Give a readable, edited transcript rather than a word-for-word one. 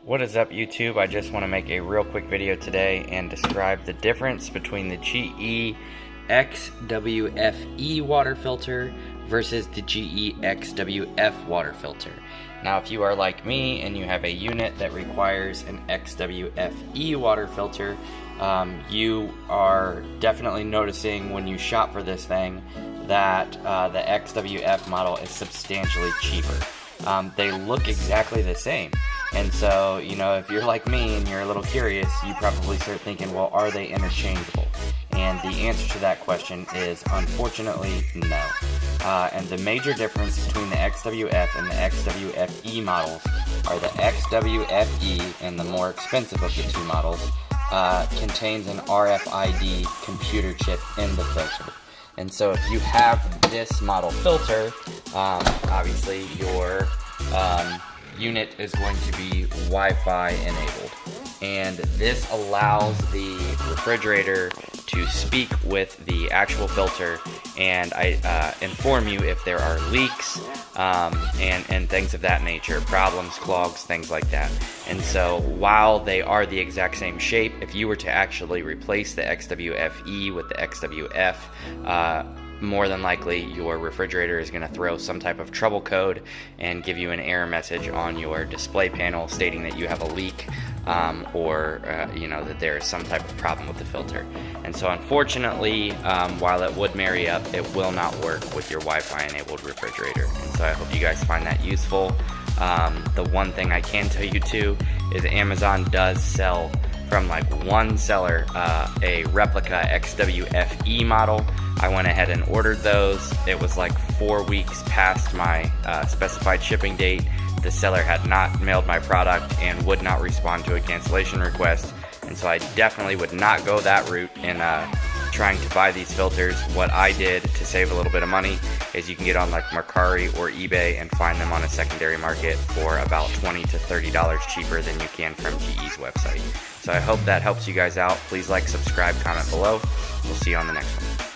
What is up, YouTube? I just want to make a real quick video today and describe the difference between the GE XWFE water filter versus the GE XWF water filter. Now, if you are like me and you have a unit that requires an XWFE water filter, you are definitely noticing when you shop for this thing that the XWF model is substantially cheaper. They look exactly the same. And so, if you're like me and you're a little curious, you probably start thinking, well, are they interchangeable? And the answer to that question is, unfortunately, no. And the major difference between the XWF and the XWFE models are the XWFE, and the more expensive of the two models, contains an RFID computer chip in the filter. And so if you have this model filter, obviously your unit is going to be Wi-Fi enabled, and this allows the refrigerator to speak with the actual filter and inform you if there are leaks and things of that nature, problems, clogs, things like that. And so while they are the exact same shape, if you were to actually replace the XWFE with the XWF, more than likely your refrigerator is going to throw some type of trouble code and give you an error message on your display panel stating that you have a leak or that there is some type of problem with the filter. And so unfortunately, while it would marry up, it will not work with your Wi-Fi enabled refrigerator. And so I hope you guys find that useful. The one thing I can tell you too is Amazon does sell from one seller a replica XWFE model. I went ahead and ordered those. It was 4 weeks past my specified shipping date. The seller had not mailed my product and would not respond to a cancellation request. And so I definitely would not go that route in trying to buy these filters. What I did to save a little bit of money is you can get on Mercari or eBay and find them on a secondary market for about $20 to $30 cheaper than you can from GE's website. So I hope that helps you guys out. Please like, subscribe, comment below. We'll see you on the next one.